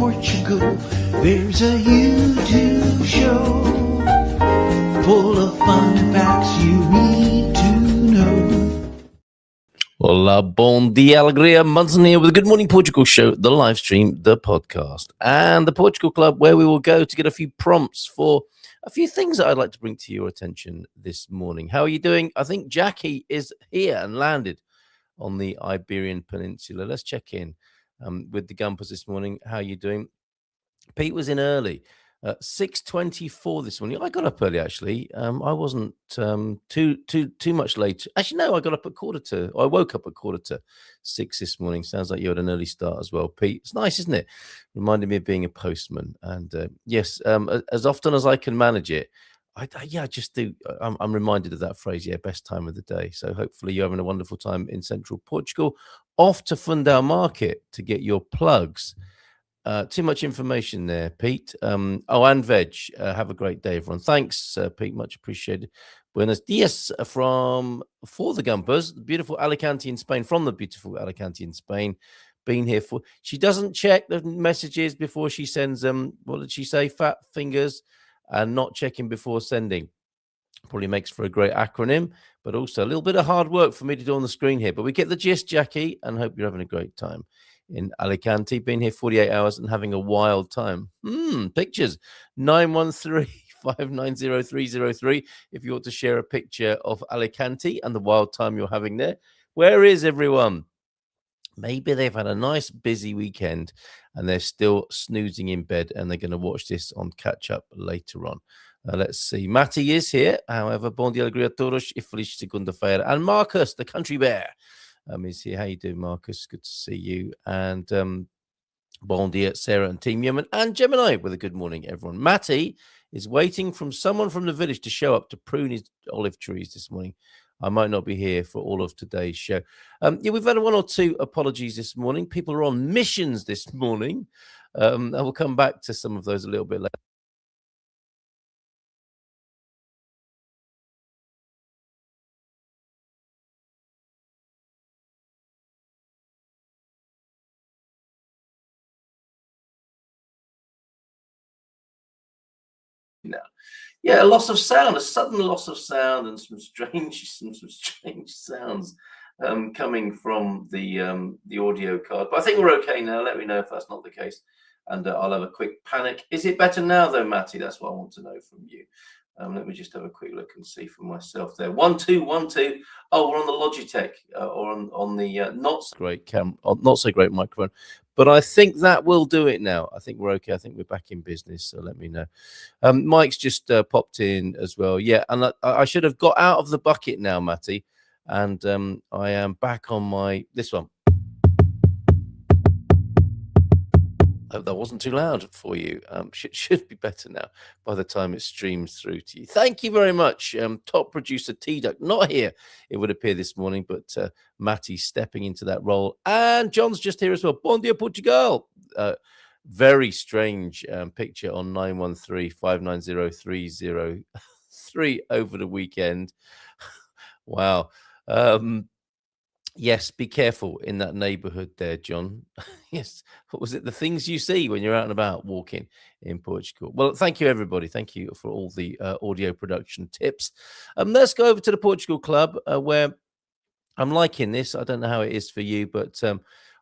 Portugal. There's a YouTube show full of fun facts you need to know. Hola, bon dia, alegria. Munson here with the Good Morning Portugal show, the live stream, the podcast, and the Portugal Club, where we will go to get a few prompts for a few things that I'd like to bring to your attention this morning. How are you doing? I think Jackie is here and landed on the Iberian Peninsula. Let's check in with the Gumpers this morning. How are you doing? Pete was in early. 6:24 this morning. I got up early actually. I wasn't too much late. Actually, no, I got up at I woke up at 5:45 this morning. Sounds like you had an early start as well, Pete. It's nice, isn't it? Reminded me of being a postman. And yes, as often as I can manage it, I just do. I'm reminded of that phrase. Yeah, best time of the day. So hopefully you're having a wonderful time in central Portugal. Off to Fundão Market to get your plugs. Too much information there, Pete. And veg. Have a great day, everyone. Thanks, Pete. Much appreciated. Buenos dias for the Gumpers. The beautiful Alicante in Spain. From the beautiful Alicante in Spain. Been here for. She doesn't check the messages before she sends them. What did she say? Fat fingers and not checking before sending. Probably makes for a great acronym, but also a little bit of hard work for me to do on the screen here. But we get the gist, Jackie, and hope you're having a great time in Alicante. Been here 48 hours and having a wild time. Pictures 913-590-303 if you want to share a picture of Alicante and the wild time you're having there. Where is everyone? Maybe they've had a nice busy weekend and they're still snoozing in bed and they're going to watch this on catch up later on. Let's see. Matty is here. However, bom dia, alegria a todos e feliz segunda-feira. And Marcus, the country bear, is here. How you doing, Marcus? Good to see you. And bon dia, Sarah and Team Yemen and Gemini with a good morning, everyone. Matty is waiting for someone from the village to show up to prune his olive trees this morning. I might not be here for all of today's show. We've had one or two apologies this morning. People are on missions this morning. I will come back to some of those a little bit later. Now, yeah, a loss of sound, a sudden loss of sound, and some strange sounds coming from the audio card. But I think we're okay now. Let me know if that's not the case, and I'll have a quick panic. Is it better now, though, Matty? That's what I want to know from you. Let me just have a quick look and see for myself there. 1 2 1 2. Oh, we're on the Logitech or on the not so great microphone. But I think that will do it now. I think we're okay. I think we're back in business. So let me know. Mike's just popped in as well. Yeah, and I should have got out of the bucket now, Matty. And I am back on this one. Hope that wasn't too loud for you. Should be better now by the time it streams through to you. Thank you very much. Top producer T-Duck, not here, it would appear this morning, but Matty's stepping into that role. And John's just here as well. Bon dia, Portugal. Very strange picture on 913-590-303 over the weekend. Wow. Yes, be careful in that neighborhood there, John. Yes. What was it? The things you see when you're out and about walking in Portugal. Well, thank you, everybody. Thank you for all the audio production tips. Let's go over to the Portugal Club where I'm liking this. I don't know how it is for you, but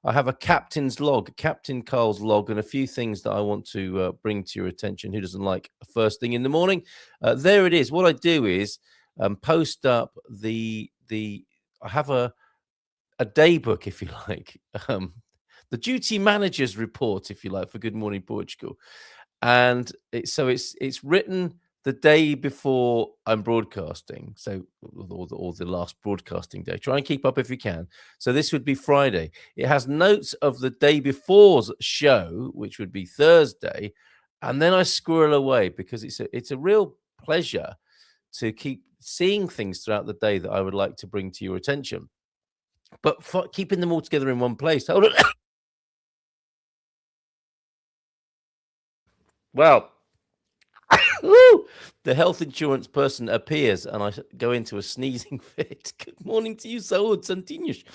I have a captain's log, Captain Carl's log, and a few things that I want to bring to your attention. Who doesn't like first thing in the morning? There it is. What I do is post up I have a day book, if you like, the duty manager's report, if you like, for Good Morning Portugal, and it's written the day before I'm broadcasting, so or the last broadcasting day. Try and keep up if you can. So this would be Friday. It has notes of the day before's show, which would be Thursday, and then I squirrel away because it's a real pleasure to keep seeing things throughout the day that I would like to bring to your attention. But keeping them all together in one place. Hold on. Well, the health insurance person appears and I go into a sneezing fit. Good morning to you, Saúde Santinhos.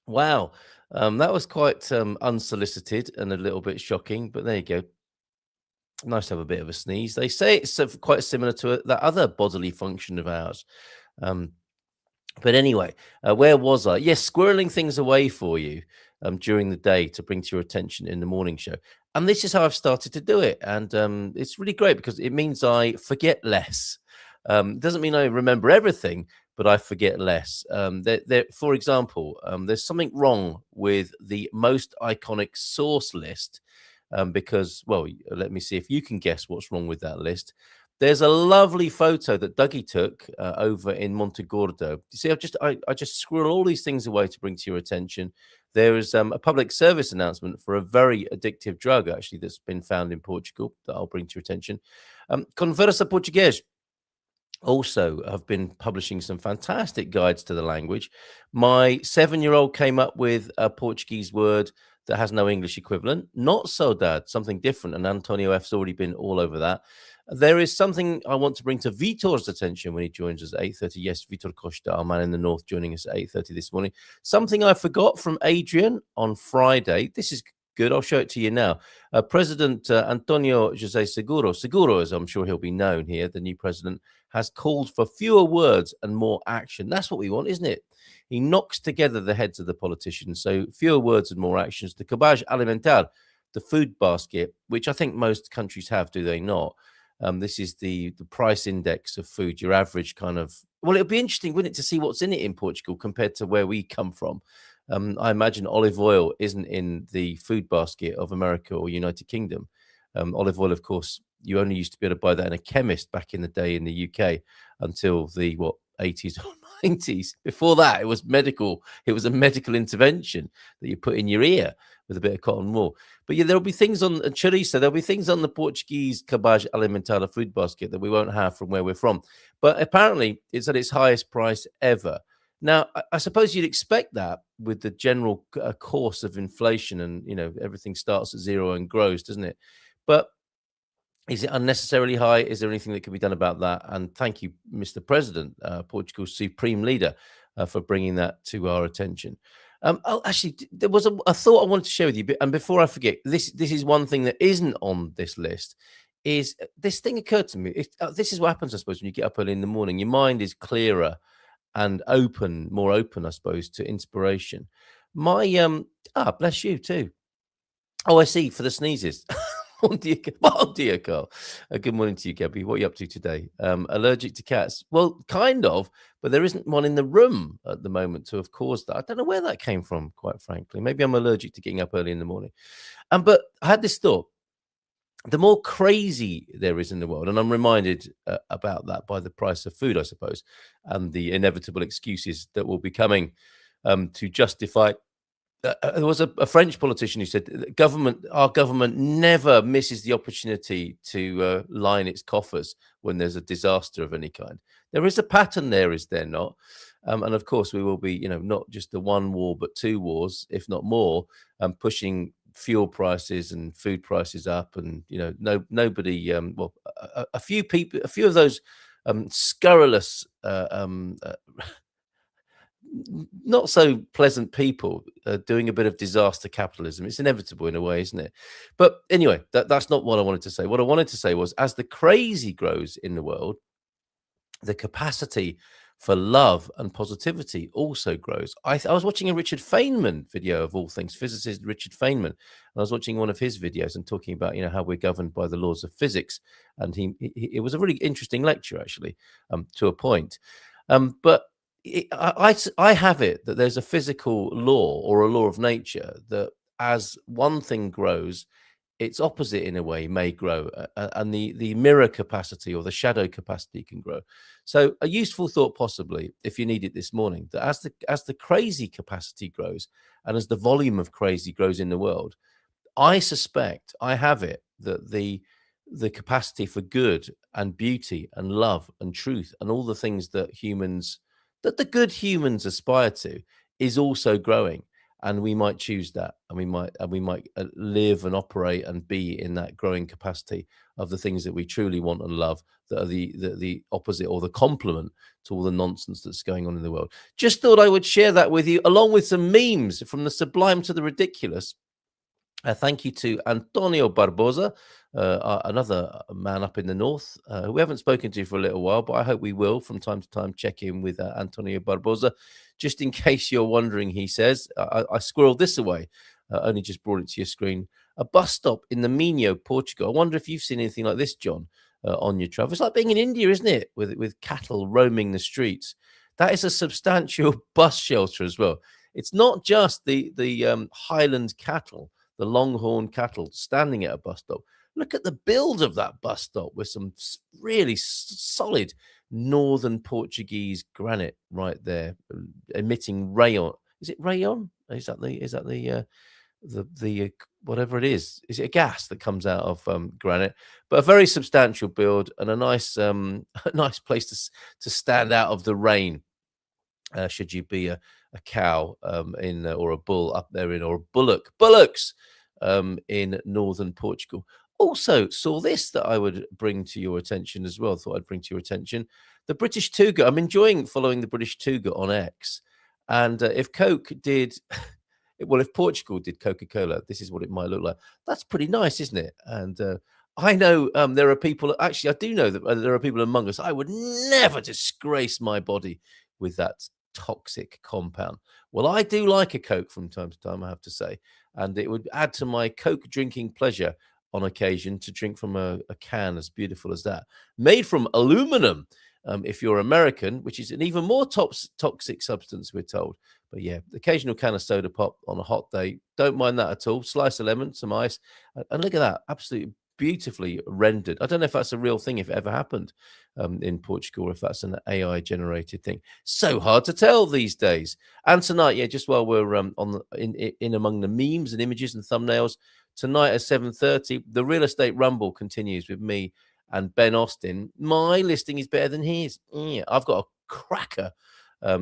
Wow. That was quite unsolicited and a little bit shocking, but there you go. Nice to have a bit of a sneeze. They say it's quite similar to that other bodily function of ours. Um, but anyway, where was I? Yes, squirreling things away for you during the day to bring to your attention in the morning show. And this is how I've started to do it. And it's really great because it means I forget less. Doesn't mean I remember everything, but I forget less. For example, there's something wrong with the most iconic sauce list because, well, let me see if you can guess what's wrong with that list. There's a lovely photo that Dougie took over in Montegordo. You see, I just squirrel all these things away to bring to your attention. There is a public service announcement for a very addictive drug, actually, that's been found in Portugal that I'll bring to your attention. Conversa Português also have been publishing some fantastic guides to the language. My 7-year-old came up with a Portuguese word that has no English equivalent. Not saudade, something different. And Antonio F's already been all over that. There is something I want to bring to Vitor's attention when he joins us at 8:30. Yes, Vitor Costa, our man in the north, joining us at 8:30 this morning. Something I forgot from Adrian on Friday. This is good. I'll show it to you now. President Antonio José Seguro, as I'm sure he'll be known here, the new president, has called for fewer words and more action. That's what we want, isn't it? He knocks together the heads of the politicians. So fewer words and more actions. The cabage alimentar, the food basket, which I think most countries have, do they not? This is the price index of food, your average kind of. Well, it'll be interesting, wouldn't it, to see what's in it in Portugal compared to where we come from. I imagine olive oil isn't in the food basket of America or United Kingdom. Olive oil, of course, you only used to be able to buy that in a chemist back in the day in the UK until the 80s or 90s. Before that, it was medical. It was a medical intervention that you put in your ear with a bit of cotton wool. But yeah, there'll be things on chorizo. There'll be things on the Portuguese cabage alimentar food basket that we won't have from where we're from. But apparently, it's at its highest price ever. Now, I suppose you'd expect that with the general course of inflation, and everything starts at zero and grows, doesn't it? But is it unnecessarily high? Is there anything that can be done about that? And thank you, Mr. President, Portugal's supreme leader, for bringing that to our attention. Actually, there was a thought I wanted to share with you, and before I forget, this is one thing that isn't on this list. Is this thing occurred to me? This is what happens, I suppose, when you get up early in the morning. Your mind is clearer and more open, I suppose, to inspiration. Bless you too. Oh, I see. For the sneezes. Bon dia, Carl. Good morning to you, Gabby. What are you up to today? Allergic to cats? Well, kind of, but there isn't one in the room at the moment to have caused that. I don't know where that came from, quite frankly. Maybe I'm allergic to getting up early in the morning. But I had this thought. The more crazy there is in the world, and I'm reminded about that by the price of food, I suppose, and the inevitable excuses that will be coming to justify. There was a French politician who said, our government never misses the opportunity to line its coffers when there's a disaster of any kind. There is a pattern there, is there not? And of course, we will be, not just the one war, but two wars, if not more, pushing fuel prices and food prices up. And, nobody, a few people, a few of those scurrilous, not so pleasant people doing a bit of disaster capitalism. It's inevitable in a way, isn't it? But anyway, that's not what I wanted to say. What I wanted to say was, as the crazy grows in the world, the capacity for love and positivity also grows. I was watching a Richard Feynman video, of all things, physicist Richard Feynman. And I was watching one of his videos and talking about, how we're governed by the laws of physics. And it was a really interesting lecture, actually, to a point. But I have it that there's a physical law or a law of nature that as one thing grows, its opposite in a way may grow, and the mirror capacity or the shadow capacity can grow. So a useful thought, possibly, if you need it this morning, that as the crazy capacity grows and as the volume of crazy grows in the world, I suspect, I have it, that the capacity for good and beauty and love and truth and all the things that the good humans aspire to is also growing. and we might choose that, and we might live and operate and be in that growing capacity of the things that we truly want and love, that are the opposite or the complement to all the nonsense that's going on in the world. Just thought I would share that with you, along with some memes from the sublime to the ridiculous. Thank you to Antonio Barbosa, another man up in the north, who we haven't spoken to for a little while, but I hope we will from time to time check in with Antonio Barbosa. Just in case you're wondering, he says, I squirreled this away, only just brought it to your screen. A bus stop in the Minho, Portugal. I wonder if you've seen anything like this, John, on your travel. It's like being in India, isn't it? With cattle roaming the streets. That is a substantial bus shelter as well. It's not just the Highland cattle, the longhorn cattle standing at a bus stop. Look at the build of that bus stop with some really solid northern Portuguese granite right there, emitting rayon. Is it rayon? Is that the whatever it is? Is it a gas that comes out of granite? But a very substantial build and a nice a nice place to stand out of the rain. Should you be a cow in or a bull up there in, or a bullocks in northern Portugal. Also saw this that I would bring to your attention as well. Thought I'd bring to your attention the British Touga. I'm enjoying following the British Touga on X, and if Coke did. Well, if Portugal did Coca-Cola, this is what it might look like. That's pretty nice, isn't it? And I know there are people. Actually, I do know that there are people among us. I would never disgrace my body with that toxic compound. Well, I do like a Coke from time to time, I have to say, and it would add to my Coke drinking pleasure on occasion to drink from a can as beautiful as that, made from aluminum. If you're American, which is an even more toxic substance, we're told. But yeah, the occasional can of soda pop on a hot day, don't mind that at all. Slice of lemon, some ice, and look at that, absolutely beautifully rendered. I don't know if that's a real thing, if it ever happened in Portugal, or if that's an AI generated thing. So hard to tell these days. And tonight, yeah, just while we're in among the memes and images and thumbnails, tonight at 7:30, the Real Estate Rumble continues with me and Ben Austin. My listing is better than his. Yeah, I've got a cracker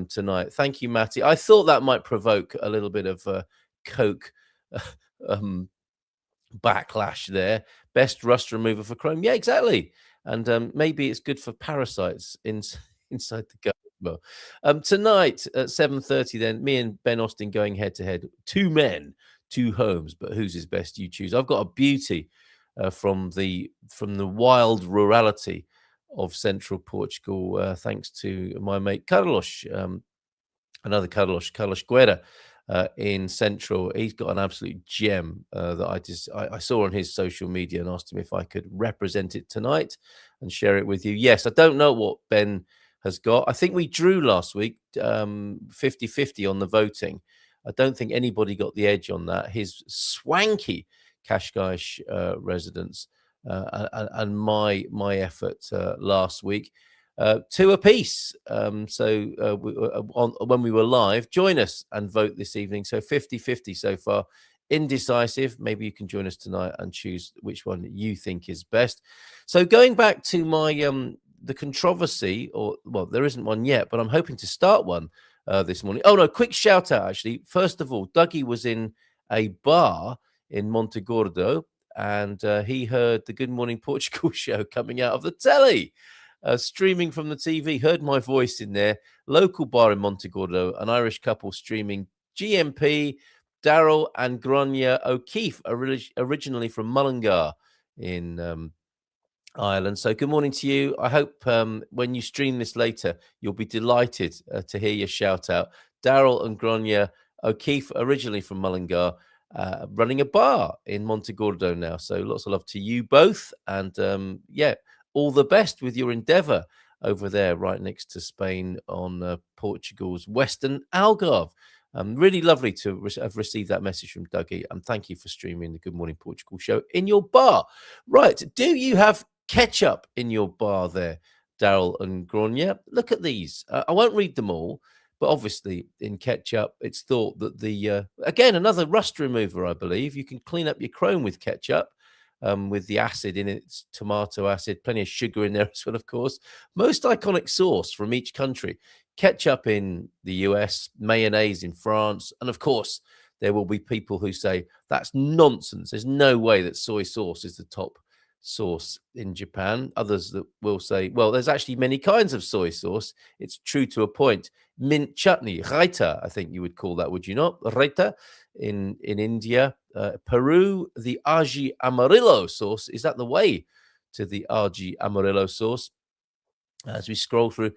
tonight. Thank you, Matty. I thought that might provoke a little bit of Coke backlash there. Best rust remover for Chrome. Yeah, exactly. And maybe it's good for parasites inside the gut. Well, tonight at 7:30, then me and Ben Austin going head to head. Two men, two homes, but whose is best? You choose. I've got a beauty from the wild rurality of central Portugal, thanks to my mate Carlos, another Carlos Guerra in central. He's got an absolute gem that I saw on his social media and asked him if I could represent it tonight and share it with you. Yes, I don't know what Ben has got. I think we drew last week 50-50 on the voting. I don't think anybody got the edge on that. His swanky Cascais residence and my effort last week, two apiece. When we were live, join us and vote this evening. So 50-50 so far. Indecisive. Maybe you can join us tonight and choose which one you think is best. So going back to my the controversy, or well, there isn't one yet, but I'm hoping to start one this morning. Oh no, quick shout out actually. First of all, Dougie was in a bar in Montegordo, and he heard the Good Morning Portugal show coming out of the telly, streaming from the TV, heard my voice in there. Local bar in Montegordo, an Irish couple streaming GMP, Daryl and Grania O'Keefe, originally from Mullingar in Ireland. So good morning to you. I hope when you stream this later, you'll be delighted to hear your shout out. Daryl and Grania O'Keefe, originally from Mullingar, running a bar in Montegordo now. So lots of love to you both. And yeah, all the best with your endeavour over there, right next to Spain on Portugal's Western Algarve. Really lovely to have received that message from Dougie. And thank you for streaming the Good Morning Portugal show in your bar. Right. Do you have ketchup in your bar there, Daryl and Grania? Look at these. I won't read them all. But obviously, in ketchup, it's thought that again, another rust remover, I believe. You can clean up your chrome with ketchup, with the acid in it. It's tomato acid, plenty of sugar in there as well, of course. Most iconic sauce from each country. Ketchup in the US, mayonnaise in France, and of course, there will be people who say that's nonsense. There's no way that soy sauce is the top sauce in Japan. Others that will say, well, there's actually many kinds of soy sauce. It's true to a point. Mint chutney, raita, I think you would call that, would you not? Raita in India. Peru, the aji amarillo sauce. Is that the way to the aji amarillo sauce? As we scroll through,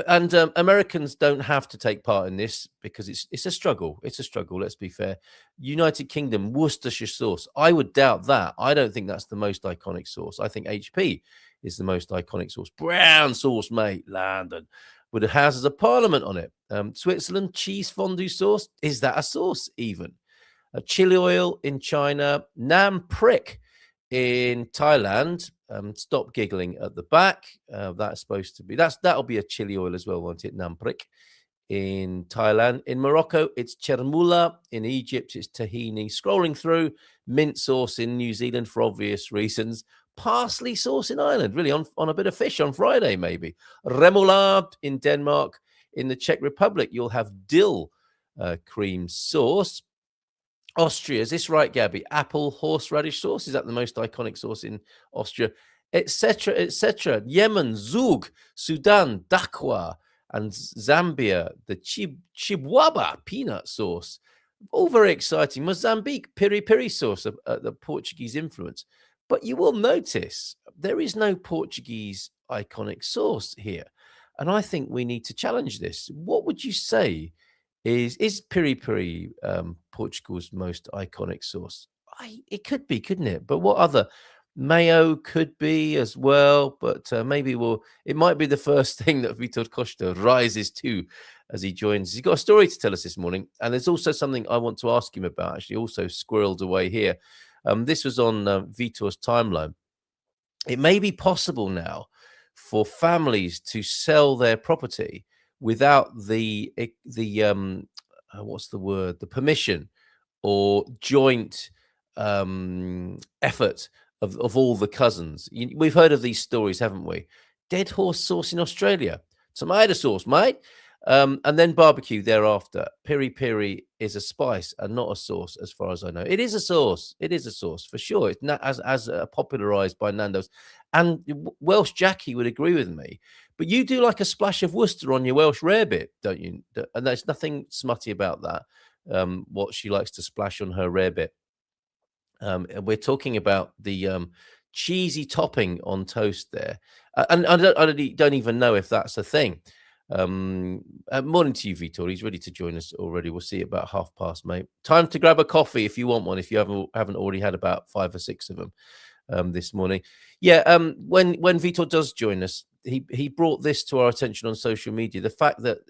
and Americans don't have to take part in this because it's a struggle. It's a struggle. Let's be fair. United Kingdom, Worcestershire sauce. I would doubt that. I don't think that's the most iconic sauce. I think HP is the most iconic sauce. Brown sauce, mate. London, with the Houses of Parliament on it. Switzerland, cheese fondue sauce. Is that a sauce even? Chili oil in China. Nam prick in Thailand. Stop giggling at the back. That's supposed to be that'll be a chili oil as well, won't it? Nam prick in Thailand. In Morocco, it's chermoula. In Egypt, it's tahini. Scrolling through, mint sauce in New Zealand for obvious reasons. Parsley sauce in Ireland, really on a bit of fish on Friday, maybe. Remoulade in Denmark. In the Czech Republic, you'll have dill cream sauce. Austria, is this right, Gabby? Apple horseradish sauce, is that the most iconic sauce in Austria? Etc., etc. Yemen, zoug. Sudan, dakwa. And Zambia, the chibwaba peanut sauce. All very exciting. Mozambique, piri piri sauce, the Portuguese influence. But you will notice there is no Portuguese iconic sauce here. And I think we need to challenge this. What would you say is piri piri Portugal's most iconic sauce? It could be, couldn't it? But what other? Mayo could be as well, but maybe it might be the first thing that Vitor Costa rises to as he joins. He's got a story to tell us this morning, and there's also something I want to ask him about, actually, also squirreled away here. This was on Vitor's timeline. It may be possible now for families to sell their property without the what's the word? The permission or joint effort of all the cousins. We've heard of these stories, haven't we? Dead horse sauce in Australia, tomato sauce, mate, and then barbecue thereafter. Piri piri is a spice and not a sauce, as far as I know. It is a sauce. It is a sauce for sure. It's not as popularized by Nando's, and Welsh Jackie would agree with me. But you do like a splash of Worcester on your Welsh rarebit, don't you? And there's nothing smutty about that. What she likes to splash on her rarebit. And we're talking about the cheesy topping on toast there, and I don't even know if that's a thing. Morning to you, Vitor. He's ready to join us already. We'll see you about past, mate. Time to grab a coffee if you want one. If you haven't already had about 5 or 6 of them this morning. Yeah. When Vitor does join us, he brought this to our attention on social media. The fact that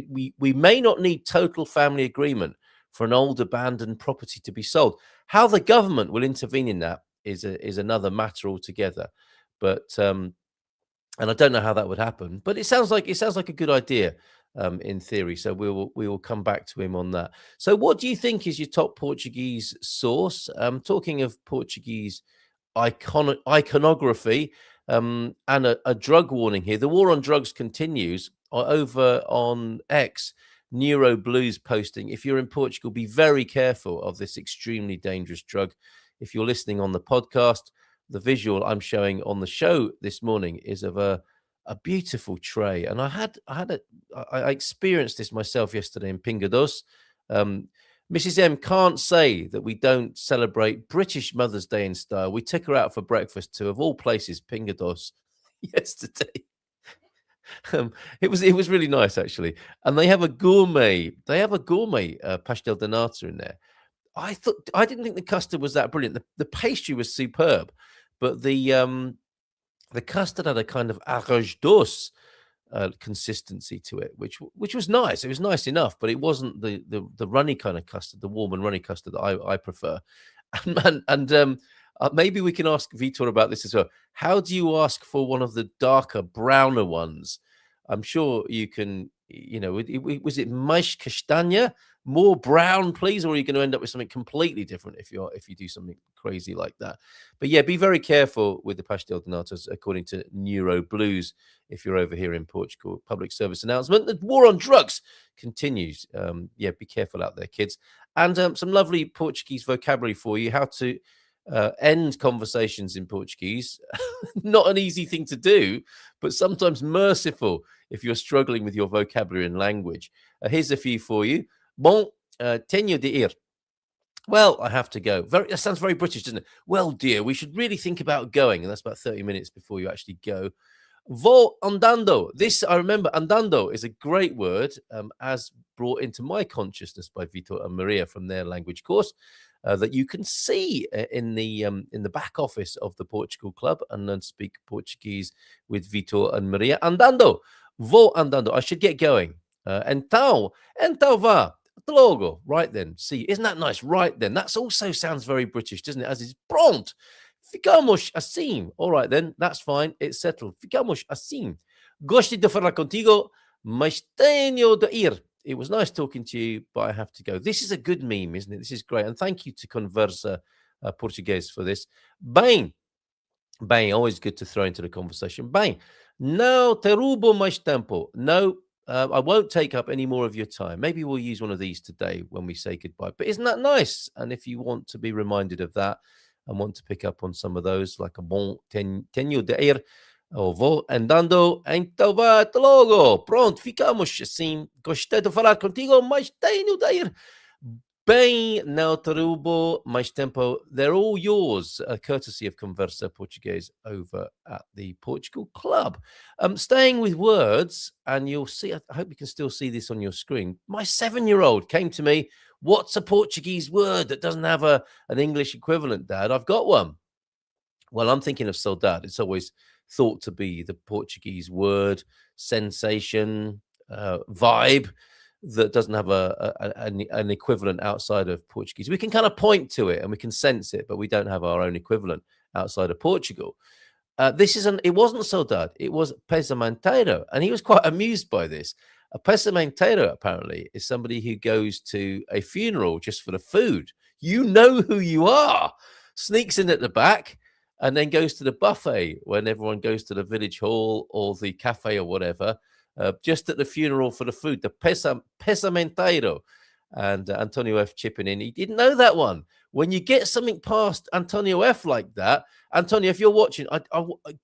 we may not need total family agreement for an old abandoned property to be sold. How the government will intervene in that is another matter altogether. But and I don't know how that would happen. But it sounds like a good idea in theory. So we will come back to him on that. So what do you think is your top Portuguese sauce? Talking of Portuguese iconography and a drug warning here. The war on drugs continues over on X. Neuro Blues posting, if you're in Portugal, be very careful of this extremely dangerous drug. If you're listening on the podcast, the visual I'm showing on the show this morning is of a beautiful tray. And I experienced this myself yesterday in Pingados. Mrs. M can't say that we don't celebrate British Mother's Day in style. We took her out for breakfast to, of all places, Pingados yesterday. It was really nice, actually, and they have a gourmet pastel de nata in there. I didn't think the custard was that brilliant. The pastry was superb, but the custard had a kind of arroz doce consistency to it, which was nice. It was nice enough, but it wasn't the runny kind of custard, the warm and runny custard that I prefer. And maybe we can ask Vitor about this as well. How do you ask for one of the darker, browner ones? I'm sure you can, was it mais castanha? More brown, please, or are you going to end up with something completely different if you do something crazy like that? But yeah, be very careful with the pastel de natas, according to Neuro Blues, if you're over here in Portugal. Public service announcement: the war on drugs continues. Yeah, be careful out there, kids. and some lovely Portuguese vocabulary for you, how to end conversations in Portuguese. Not an easy thing to do, but sometimes merciful if you're struggling with your vocabulary and language. Here's a few for you. Bom, tenho de ir. Well, I have to go. That sounds very British, doesn't it? Well, dear, we should really think about going. And that's about 30 minutes before you actually go. Vou andando. This, I remember, andando is a great word, as brought into my consciousness by Vitor and Maria from their language course, that you can see in the back office of the Portugal Club, and then speak Portuguese with Vitor and Maria. Andando. Vou andando. I should get going. Então vá. Logo, right then. See, isn't that nice? Right then. That also sounds very British, doesn't it? As is prompt. Ficamos assim. All right then. That's fine. It's settled. Ficamos assim. Gostei de falar contigo, mas tenho de ir. It was nice talking to you, but I have to go. This is a good meme, isn't it? This is great. And thank you to Conversa Português for this. Bem, always good to throw into the conversation. Bem, não te roubo mais tempo. No, I won't take up any more of your time. Maybe we'll use one of these today when we say goodbye. But isn't that nice? And if you want to be reminded of that and want to pick up on some of those, like a bom tenho de ir, ou vou andando, então vá, até logo. Pronto, ficamos assim. Gostei de falar contigo, mas tenho de ir. Bem, não te roubo mais tempo. They're all yours, courtesy of Conversa Português over at the Portugal Club. Staying with words, and you'll see, I hope you can still see this on your screen. My 7-year-old came to me, what's a Portuguese word that doesn't have an English equivalent, Dad? I've got one. Well, I'm thinking of saudade. It's always thought to be the Portuguese word, sensation, vibe, that doesn't have an equivalent outside of Portuguese. We can kind of point to it and we can sense it, but we don't have our own equivalent outside of Portugal. It wasn't saudade, it was pesamanteiro, and he was quite amused by this. A pesamanteiro, apparently, is somebody who goes to a funeral just for the food. You know who you are. Sneaks in at the back and then goes to the buffet when everyone goes to the village hall or the cafe or whatever, just at the funeral for the food, the pesamenteiro. And Antonio F chipping in. He didn't know that one. When you get something past Antonio F like that, Antonio, if you're watching,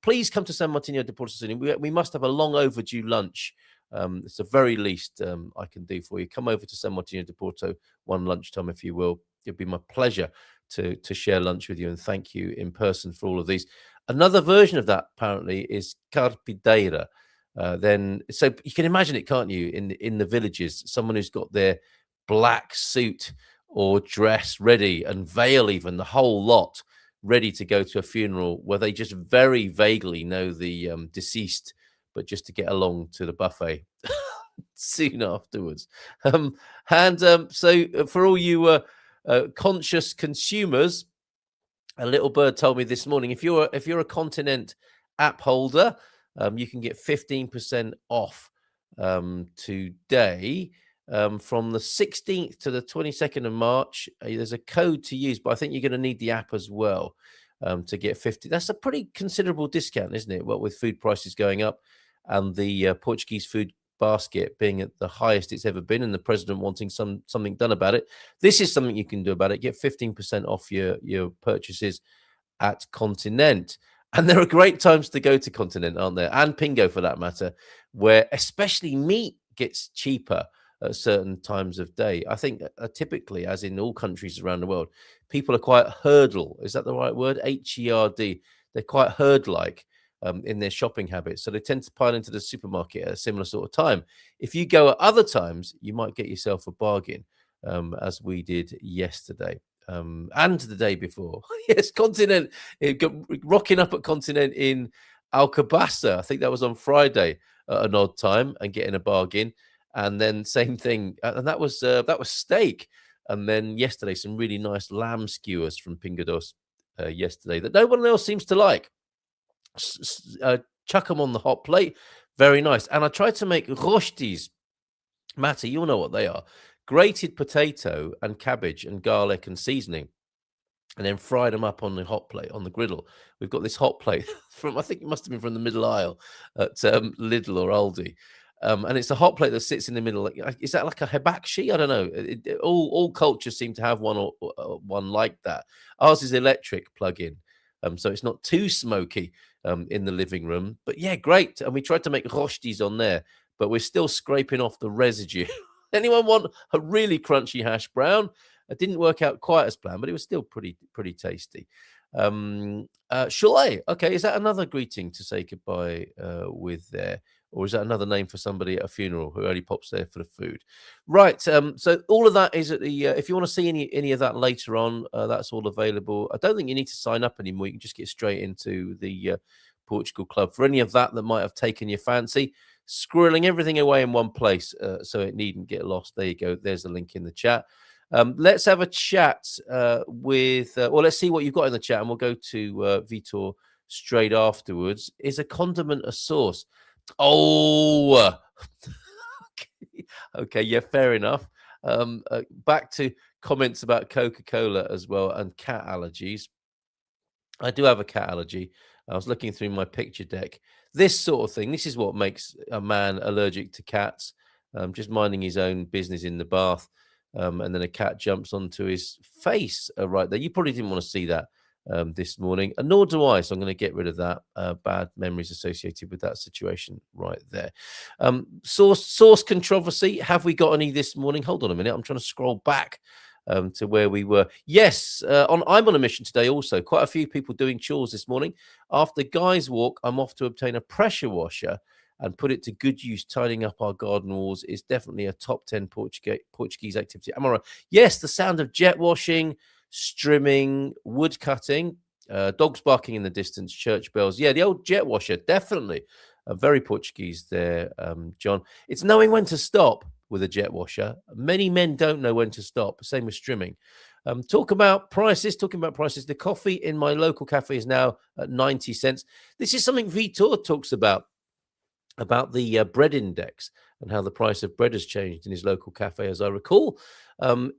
please come to San Martino de Porto soon. We must have a long overdue lunch. It's the very least I can do for you. Come over to San Martino de Porto one lunchtime, if you will. It'd be my pleasure to share lunch with you and thank you in person for all of these. Another version of that, apparently, is carpideira. So you can imagine it, can't you? In the villages, someone who's got their black suit or dress ready and veil, even the whole lot, ready to go to a funeral where they just very vaguely know the deceased, but just to get along to the buffet soon afterwards. So for all you conscious consumers, a little bird told me this morning, if you're a Continent app holder, you can get 15% off today from the 16th to the 22nd of March. There's a code to use, but I think you're going to need the app as well to get 50. That's a pretty considerable discount, isn't it? What with food prices going up and the Portuguese food basket being at the highest it's ever been, and the president wanting something done about it. This is something you can do about it. Get 15% off your purchases at Continent. And there are great times to go to Continent, aren't there? And Pingo, for that matter, where especially meat gets cheaper at certain times of day. I think typically, as in all countries around the world, people are quite herdal. Is that the right word? H-E-R-D. They're quite herd-like in their shopping habits. So they tend to pile into the supermarket at a similar sort of time. If you go at other times, you might get yourself a bargain, as we did yesterday. And the day before. Yes, Continent, rocking up at Continent in Alcobaça. I think that was on Friday at an odd time and getting a bargain. And then same thing. And that was steak. And then yesterday, some really nice lamb skewers from Pingados yesterday that no one else seems to like. Chuck them on the hot plate. Very nice. And I tried to make rostis. Matty, you'll know what they are. Grated potato and cabbage and garlic and seasoning, and then fried them up on the hot plate, on the griddle. We've got this hot plate from, I think it must have been from the middle aisle at Lidl or Aldi. And it's a hot plate that sits in the middle. Is that like a hibachi? I don't know. All cultures seem to have one like that. Ours is electric plug-in, so it's not too smoky in the living room. But yeah, great. And we tried to make rostis on there, but we're still scraping off the residue. Anyone want a really crunchy hash brown? It didn't work out quite as planned, but it was still pretty tasty. Shalay. Okay, is that another greeting to say goodbye with there? Or is that another name for somebody at a funeral who only pops there for the food? Right. So all of that is at the. If you want to see any of that later on, that's all available. I don't think you need to sign up anymore. You can just get straight into the Portugal Club for any of that might have taken your fancy. Squirreling everything away in one place, so it needn't get lost. There you go. There's the link in the chat. Let's have a chat with. Well, let's see what you've got in the chat, and we'll go to Vitor straight afterwards. Is a condiment a sauce? Oh, okay, yeah, fair enough. Back to comments about Coca-Cola as well and cat allergies. I do have a cat allergy. I was looking through my picture deck. This sort of thing, this is what makes a man allergic to cats. Just minding his own business in the bath, and then a cat jumps onto his face right there. You probably didn't want to see that this morning, and nor do I. So I'm going to get rid of that bad memories associated with that situation right there. Source controversy. Have we got any this morning? Hold on a minute. I'm trying to scroll back to where we were. Yes, I'm on a mission today also. Quite a few people doing chores this morning. After Guy's walk, I'm off to obtain a pressure washer and put it to good use. Tidying up our garden walls is definitely a top 10 Portuguese activity. Am I right? Yes, the sound of jet washing, strimming, wood cutting, dogs barking in the distance, church bells. Yeah, the old jet washer, definitely. Very Portuguese there, John. It's knowing when to stop with a jet washer. Many men don't know when to stop. Same with strimming. Talking about prices. The coffee in my local cafe is now at 90 cents. This is something Vitor talks about the bread index and how the price of bread has changed in his local cafe. As I recall,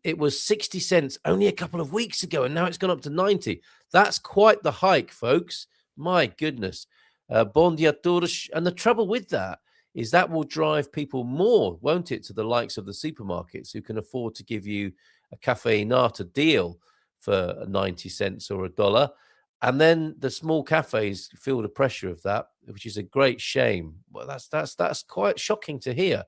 it was 60 cents only a couple of weeks ago, and now it's gone up to 90. That's quite the hike, folks. My goodness. Bom dia todos. And the trouble with that is that will drive people more, won't it, to the likes of the supermarkets who can afford to give you a cafe nata deal for 90 cents or $1. And then the small cafes feel the pressure of that, which is a great shame. Well, that's quite shocking to hear.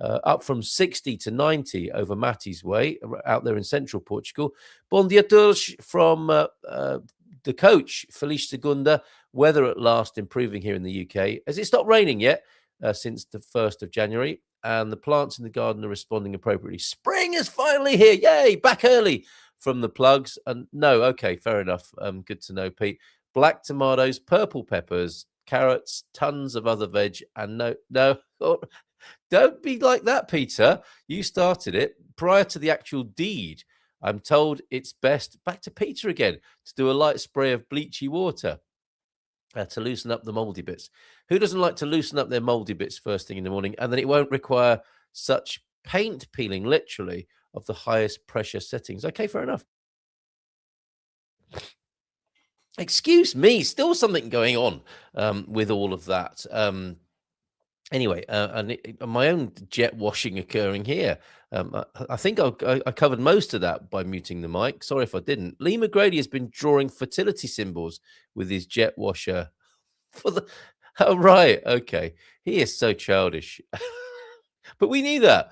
Up from 60 to 90 over Matty's way out there in central Portugal. Bom dia todos from the coach, Feliz Segunda. Weather at last improving here in the UK. Has it stopped raining yet? Since the 1st of January, and the plants in the garden are responding appropriately. Spring is finally here. Yay, back early from the plugs. And no, okay, fair enough. Good to know, Pete. Black tomatoes, purple peppers, carrots, tons of other veg, and no, don't be like that, Peter. You started it prior to the actual deed. I'm told it's best, back to Peter again, to do a light spray of bleachy water to loosen up the moldy bits. Who doesn't like to loosen up their moldy bits first thing in the morning? And then it won't require such paint peeling, literally, of the highest pressure settings. Okay, fair enough. Excuse me, still something going on with all of that. Anyway, and my own jet washing occurring here. I think I covered most of that by muting the mic. Sorry if I didn't. Lee McGrady has been drawing fertility symbols with his jet washer. Oh, right, okay. He is so childish. But we knew that.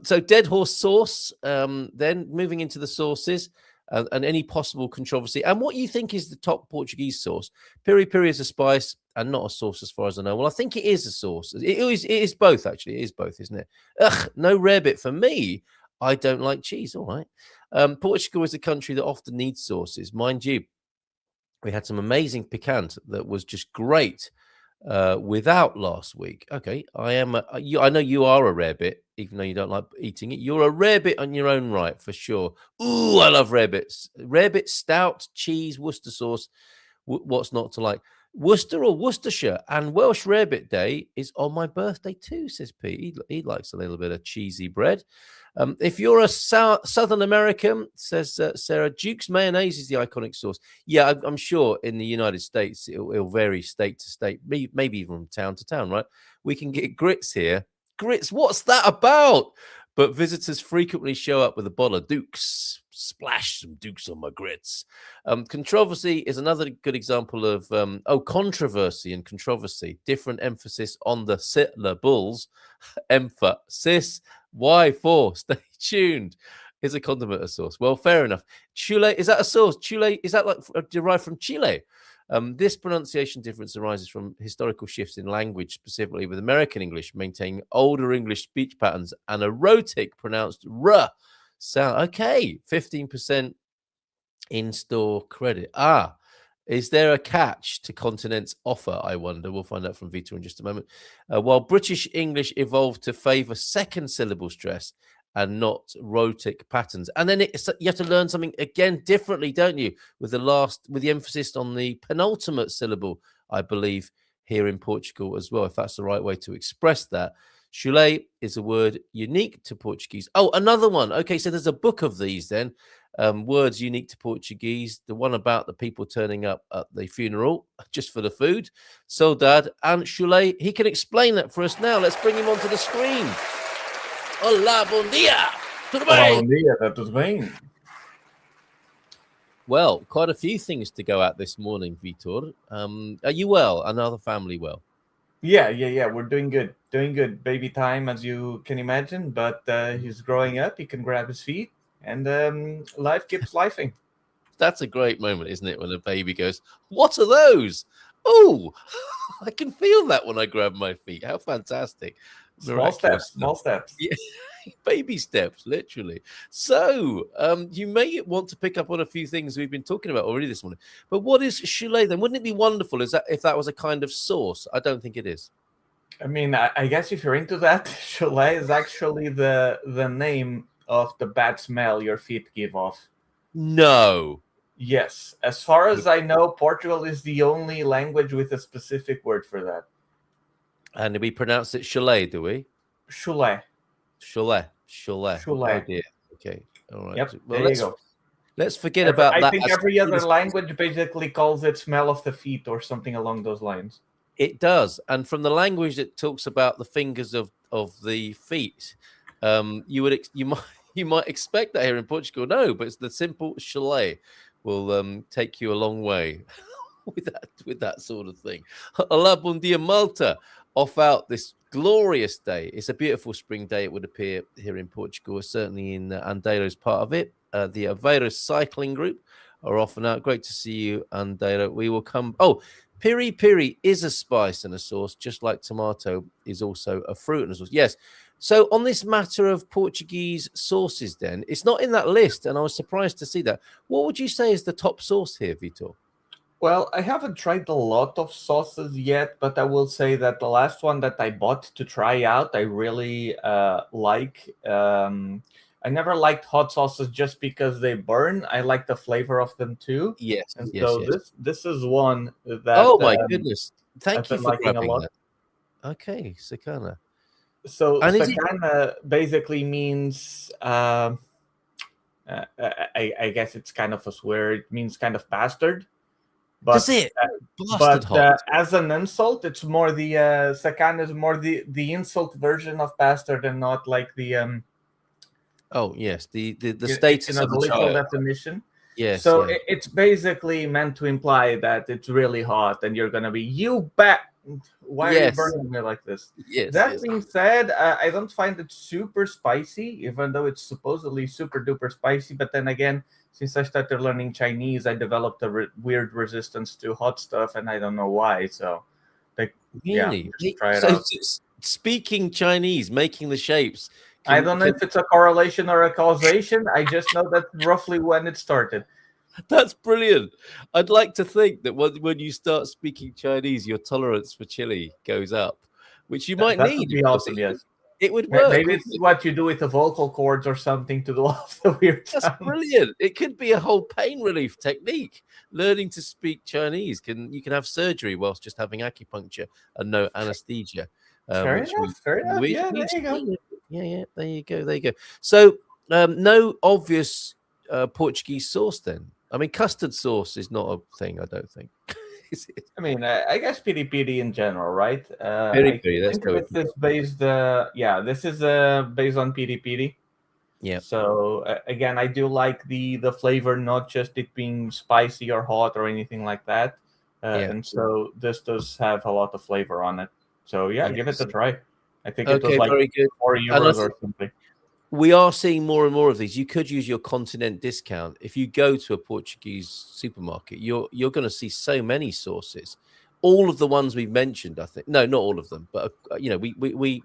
So dead horse sauce, then moving into the sauces and any possible controversy. And what you think is the top Portuguese sauce? Piri piri is a spice and not a sauce as far as I know. Well, I think it is a sauce. It is both, actually. It is both, isn't it? Ugh, no rarebit for me. I don't like cheese. All right. Portugal is a country that often needs sauces. Mind you, we had some amazing piquant that was just great without last week. Okay, I know you are a rarebit, even though you don't like eating it. You're a rarebit on your own right, for sure. Ooh, I love rarebits. Rarebit, stout, cheese, Worcester sauce. What's not to like? Worcester or Worcestershire, and Welsh Rarebit Day is on my birthday too, says Pete. He likes a little bit of cheesy bread. If you're a Southern American, says Sarah, Duke's mayonnaise is the iconic sauce. Yeah, I'm sure in the United States it'll vary state to state, maybe even from town to town, right? We can get grits here grits. What's that about? But visitors frequently show up with a bottle of Dukes. Splash some Dukes on my grits. Controversy is another good example of controversy and controversy. Different emphasis on the syllables. Emphasis. Why for? Stay tuned. Is a condiment a sauce? Well, fair enough. Chile, is that a sauce? Chile, is that like derived from Chile? This pronunciation difference arises from historical shifts in language, specifically with American English maintaining older English speech patterns and a rhotic pronounced r sound. Okay, 15% in-store credit. Is there a catch to Continent's offer, I wonder? We'll find out from Vitor in just a moment. While British English evolved to favour second syllable stress and not rhotic patterns. And then you have to learn something again differently, don't you? With the emphasis on the penultimate syllable, I believe, here in Portugal as well, if that's the right way to express that. Chulé is a word unique to Portuguese. Oh, another one. Okay, so there's a book of these then. Words unique to Portuguese. The one about the people turning up at the funeral just for the food. Saudade and Chulé. He can explain that for us now. Let's bring him onto the screen. Olá, bom dia! Tudo bem? Olá, bom dia, está tudo bem? Well, quite a few things to go at this morning, Vitor. Are you well? And are the family well? Yeah. We're doing good. Baby time, as you can imagine, but he's growing up. He can grab his feet, and life keeps lifing. That's a great moment, isn't it? When a baby goes, "What are those?" Oh, I can feel that when I grab my feet. How fantastic! Small steps. Yeah, baby steps, literally. So, you may want to pick up on a few things we've been talking about already this morning. But what is Chulé then? Wouldn't it be wonderful if that was a kind of sauce? I don't think it is. I mean, I guess if you're into that, Chulé is actually the name of the bad smell your feet give off. No. Yes. As far as I know, Portugal is the only language with a specific word for that. And we pronounce it Chulé, do we? Chulé. Chulé. Chulé. Oh dear. Okay. All right. Yep. Well, there you go. Let's forget about that. I think every other language basically calls it smell of the feet or something along those lines. It does. And from the language that talks about the fingers of the feet, you might expect that here in Portugal. No, but it's the simple Chulé will take you a long way with that sort of thing. Olá, bom dia, Malta. Off out this glorious day. It's a beautiful spring day, it would appear, here in Portugal, certainly in Andeiro's part of it. The Aveiro cycling group are off and out. Great to see you, Andeiro. We will come. Oh, piri piri is a spice and a sauce, just like tomato is also a fruit and a sauce. Yes. So on this matter of Portuguese sauces, then, it's not in that list, and I was surprised to see that. What would you say is the top sauce here, Vitor? Well, I haven't tried a lot of sauces yet, but I will say that the last one that I bought to try out, I really like. I never liked hot sauces just because they burn. I like the flavor of them too. Yes. And yes, so yes. this is one that. Oh my goodness! Thank I've you been for liking a grabbing lot. that. Okay, Sakana. So And sakana basically means. I guess it's kind of a swear. It means kind of bastard. But, does it? But as an insult, it's more the sakana is more the insult version of bastard and not like the Oh yes, the status of the literal child. definition. Yes. So yeah. it's basically meant to imply that it's really hot and you're gonna be you bet. Why are you burning me like this? Yes. That being said, I don't find it super spicy, even though it's supposedly super duper spicy. But then again, since I started learning Chinese, I developed a weird resistance to hot stuff, and I don't know why. So, really, just try it out. Speaking Chinese, making the shapes. I don't know if it's a correlation or a causation. I just know that's roughly when it started. That's brilliant. I'd like to think that when you start speaking Chinese, your tolerance for chili goes up, which you might need. That would be awesome, yes. It would work. Maybe it's what you do with the vocal cords or something to do off the weird sounds. That's brilliant. It could be a whole pain relief technique. Learning to speak Chinese you can have surgery whilst just having acupuncture and no anesthesia. Fair enough. Yeah, there you go. Yeah, there you go. So, no obvious Portuguese sauce then. I mean, custard sauce is not a thing, I don't think. I mean, I guess piri piri in general, right? Peri I peri. Let's think go with this is based. This is based on piri piri. yeah. So again, I do like the flavor, not just it being spicy or hot or anything like that. Yeah. And so this does have a lot of flavor on it. So yeah, give it Yes. a try. I think it was Okay. like Very good. And €4 or something. we are seeing more and more of these. You could use your continent discount if you go to a Portuguese supermarket. You're going to see so many sauces. All of the ones we've mentioned, I think. No, not all of them, but we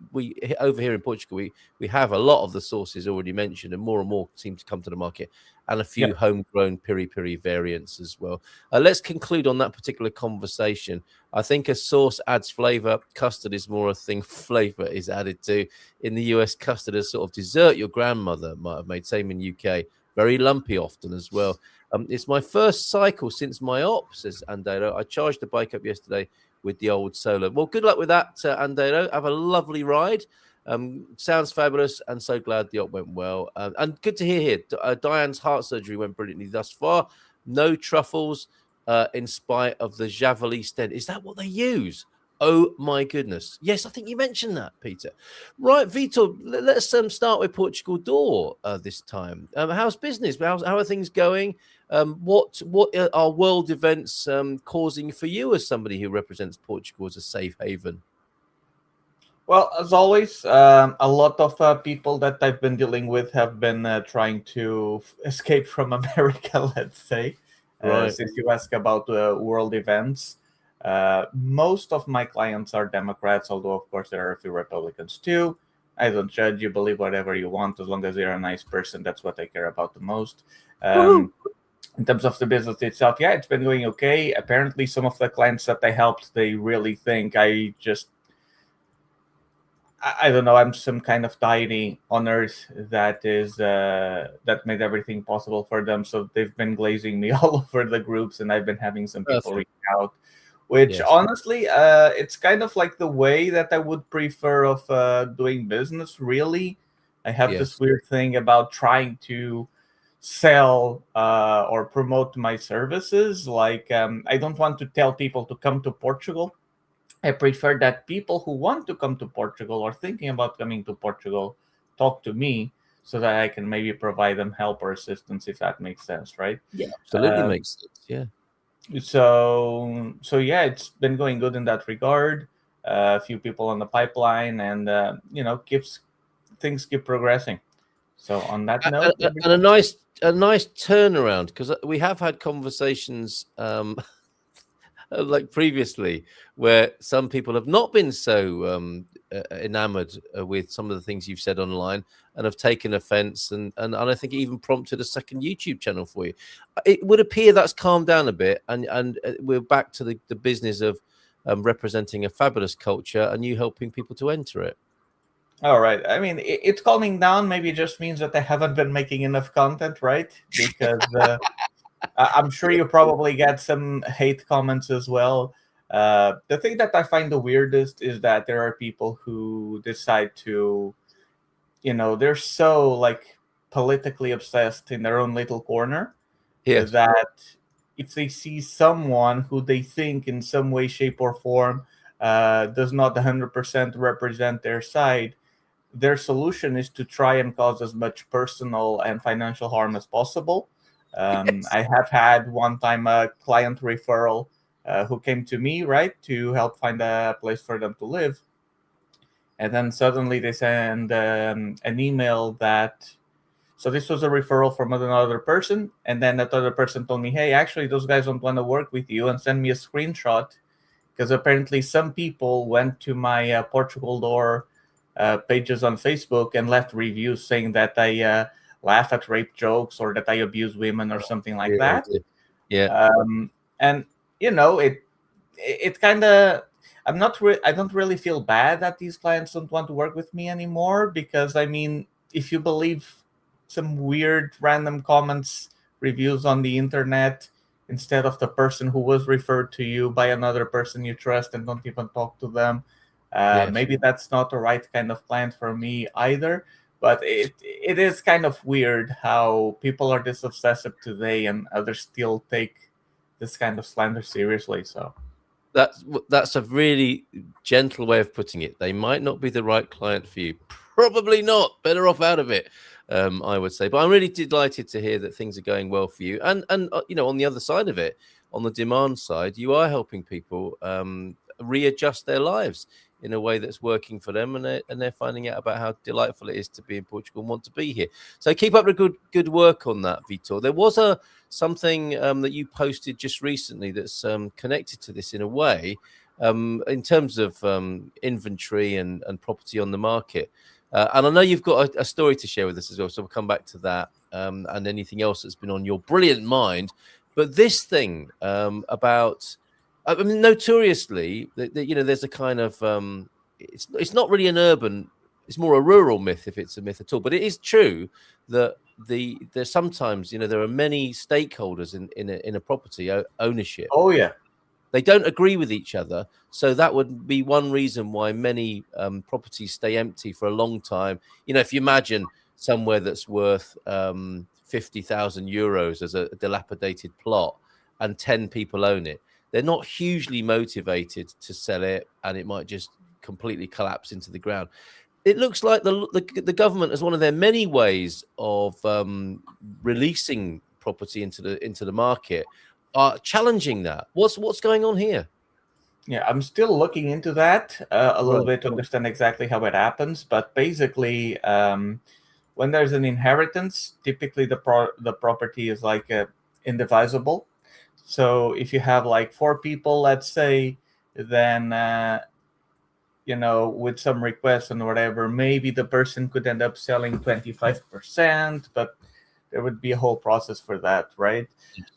over here in Portugal, we have a lot of the sauces already mentioned, and more seem to come to the market, and a Yeah. few homegrown piri piri variants as well. Let's conclude on that particular conversation. I think a sauce adds flavor. Custard is more a thing flavor is added to. In the US, custard is sort of dessert your grandmother might have made. Same in UK. Very lumpy often as well. It's my first cycle since my op, says Andero. I charged the bike up yesterday with the old Solo. Well, good luck with that, Andero. Have a lovely ride. Sounds fabulous, and so glad the op went well. And good to hear here. Diane's heart surgery went brilliantly thus far. No truffles, in spite of the Javelin stent. Is that what they use? Oh my goodness! Yes, I think you mentioned that, Peter. Right, Vitor. Let's start with Portugal Door this time. How's business? How are things going? What are world events causing for you as somebody who represents Portugal as a safe haven? Well, as always, a lot of people that I've been dealing with have been trying to escape from America, let's say. Right. Since you ask about world events, most of my clients are Democrats, although, of course, there are a few Republicans too. I don't judge you, believe whatever you want, as long as you're a nice person. That's what I care about the most. Woohoo! In terms of the business itself, yeah, it's been going okay. Apparently, some of the clients that I helped, they really think I don't know. I'm some kind of deity on earth that is that made everything possible for them. So they've been glazing me all over the groups, and I've been having some people reach Perfect. out. Which Yes. honestly, it's kind of like the way that I would prefer of doing business. Really, I have this Yes. weird thing about trying to sell or promote my services. Like I don't want to tell people to come to Portugal. I prefer that people who want to come to Portugal or thinking about coming to Portugal talk to me so that I can maybe provide them help or assistance if that makes sense, right? Yeah. Absolutely Um, makes sense. Yeah. so yeah, it's been going good in that regard. A few people on the pipeline, and keeps things keep progressing. So on that note, And a nice turnaround because we have had conversations like previously where some people have not been so enamored with some of the things you've said online and have taken offense and I think it even prompted a second YouTube channel for you. It would appear that's calmed down a bit and we're back to the business of representing a fabulous culture and you helping people to enter it. all right. I mean, it's calming down. Maybe it just means that I haven't been making enough content, right? Because I'm sure you probably get some hate comments as well. The thing that I find the weirdest is that there are people who decide to, they're so like politically obsessed in their own little corner Yes. that if they see someone who they think in some way, shape, or form does not 100% represent their side, their solution is to try and cause as much personal and financial harm as possible. Yes. I have had one time a client referral who came to me, right, to help find a place for them to live. And then suddenly they send an email that, so this was a referral from another person. And then that other person told me, hey, actually, those guys don't want to work with you, and send me a screenshot because apparently some people went to my Portugal Door pages on Facebook and left reviews saying that I laugh at rape jokes or that I abuse women or Oh, something like dear, oh that. dear. Yeah. And it kind of, I don't really feel bad that these clients don't want to work with me anymore, because I mean, if you believe some weird random comments, reviews on the internet, instead of the person who was referred to you by another person you trust and don't even talk to them, Yes. maybe that's not the right kind of client for me either. But it is kind of weird how people are this obsessive today and others still take this kind of slander seriously. So that's a really gentle way of putting it. They might not be the right client for you. Probably not. Better off out of it, I would say. But I'm really delighted to hear that things are going well for you. And on the other side of it, on the demand side, you are helping people readjust their lives in a way that's working for them, and they're finding out about how delightful it is to be in Portugal and want to be here. So keep up the good work on that, Vitor. There was something that you posted just recently that's connected to this in a way, in terms of inventory and property on the market. And I know you've got a story to share with us as well, so we'll come back to that and anything else that's been on your brilliant mind. But this thing about, I mean, notoriously, there's a kind of it's not really an urban, it's more a rural myth, if it's a myth at all. But it is true that there's sometimes there are many stakeholders in a property ownership. oh yeah, They don't agree with each other, so that would be one reason why many properties stay empty for a long time. If you imagine somewhere that's worth 50,000 euros as a dilapidated plot, and 10 people own it, they're not hugely motivated to sell it, and it might just completely collapse into the ground. It looks like the government, as one of their many ways of releasing property into the market, are challenging that. What's going on here? Yeah, I'm still looking into that a little Right. bit to understand exactly how it happens. But basically, when there's an inheritance, typically the property is like indivisible. So if you have like 4 people, let's say, then with some requests and whatever, maybe the person could end up selling 25%, but there would be a whole process for that, right?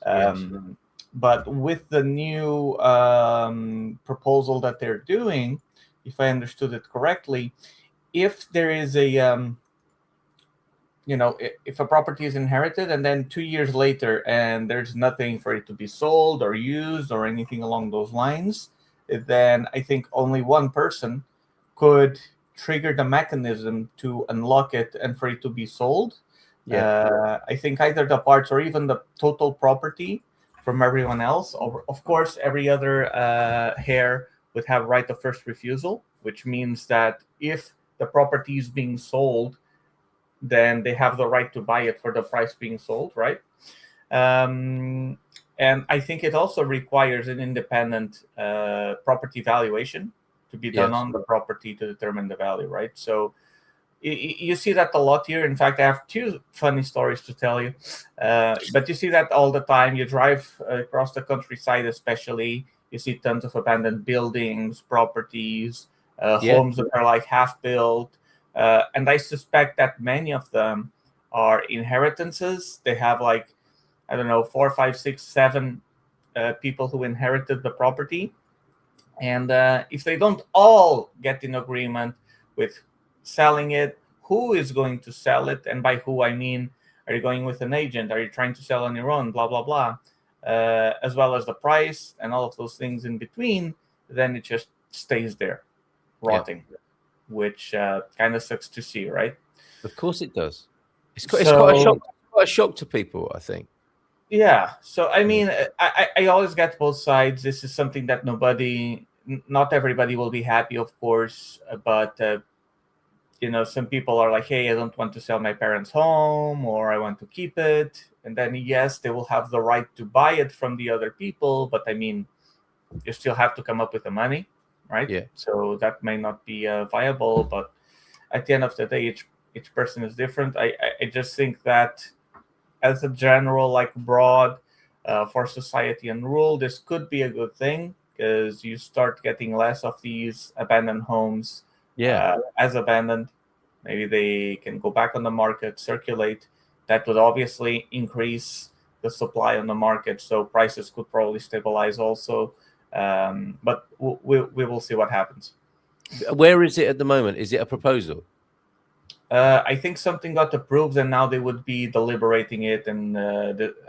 Yes. But with the new proposal that they're doing, if I understood it correctly, if there is if a property is inherited and then 2 years later and there's nothing for it to be sold or used or anything along those lines, then I think only one person could trigger the mechanism to unlock it and for it to be sold. Yeah. I think either the parts or even the total property from everyone else. Of course, every other heir would have right of first refusal, which means that if the property is being sold, then they have the right to buy it for the price being sold, right? And I think it also requires an independent property valuation to be done Yes. on the property to determine the value, right? So you see that a lot here. In fact, I have 2 funny stories to tell you. But you see that all the time. You drive across the countryside, especially. You see tons of abandoned buildings, properties, Yeah. homes that are like half built. And I suspect that many of them are inheritances. They have like, I don't know, 4, 5, 6, 7 people who inherited the property. And if they don't all get in agreement with selling it, who is going to sell it? And by who, I mean, are you going with an agent? Are you trying to sell on your own? Blah, blah, blah. As well as the price and all of those things in between, then it just stays there, rotting, which kind of sucks to see, right? Of course it does. It's quite a shock to people, I think. Yeah. So, I mean, I always get both sides. This is something that not everybody will be happy, of course, but some people are like, hey, I don't want to sell my parents' home, or I want to keep it. And then, yes, they will have the right to buy it from the other people. But I mean, you still have to come up with the money, right? Yeah. So that may not be viable. But at the end of the day, each person is different. I just think that as a general, like broad for society and rule, this could be a good thing because you start getting less of these abandoned homes as abandoned. Maybe they can go back on the market, circulate. That would obviously increase the supply on the market, so prices could probably stabilize also. But we will see what happens. Where is it at the moment? Is it a proposal? I think something got approved, and now they would be deliberating it and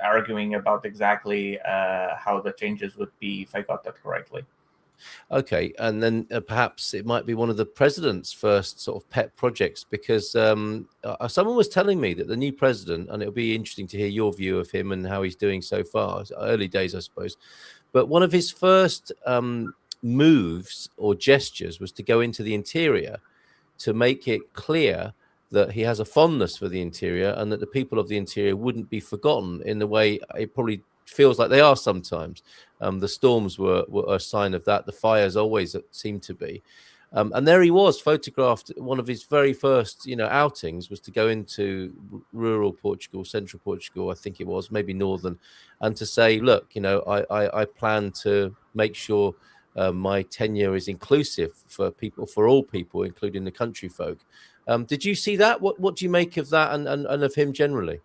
arguing about exactly how the changes would be, if I got that correctly. Okay, and then perhaps it might be one of the president's first sort of pet projects, because someone was telling me that the new president, and it'll be interesting to hear your view of him and how he's doing so far. It's early days, I suppose, but one of his first moves or gestures was to go into the interior to make it clear that he has a fondness for the interior and that the people of the interior wouldn't be forgotten in the way it probably feels like they are sometimes. The storms were a sign of that. The fires always seem to be. And there he was, photographed. One of his very first, outings was to go into rural Portugal, central Portugal, I think it was, maybe northern, and to say, look, I plan to make sure my tenure is inclusive for people, for all people, including the country folk. Did you see that? What do you make of that and of him generally?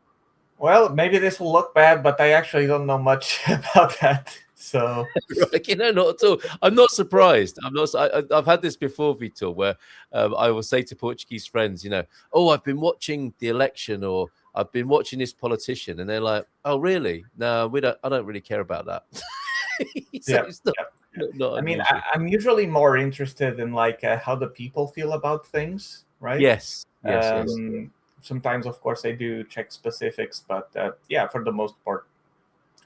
Well, maybe this will look bad, but I actually don't know much about that. So, right, not at all. I'm not surprised. I've had this before, Vitor, where I will say to Portuguese friends, oh, I've been watching the election, or I've been watching this politician, and they're like, oh, really? No, we don't. I don't really care about that. So yeah. it's not I mean, unusual. I'm usually more interested in how the people feel about things, right? Yes. Sometimes, of course, I do check specifics, but yeah, for the most part,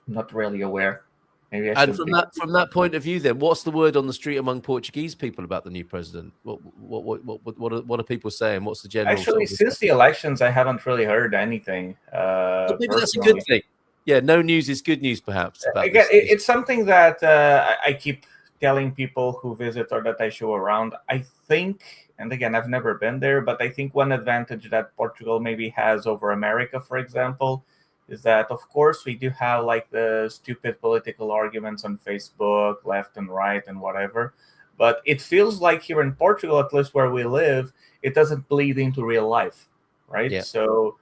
I'm not really aware. Maybe I And should from that point of view, then, what's the word on the street among Portuguese people about the new president? What are people saying? What's the general? Actually, since the elections, I haven't really heard anything. Maybe that's a Personally. good thing. Yeah, no news is good news, perhaps. Again, it's something that I keep telling people who visit or that I show around. I think, and again, I've never been there, but I think one advantage that Portugal maybe has over America, for example, is that, of course, we do have the stupid political arguments on Facebook, left and right and whatever. But it feels like here in Portugal, at least where we live, it doesn't bleed into real life, right? Yeah. So,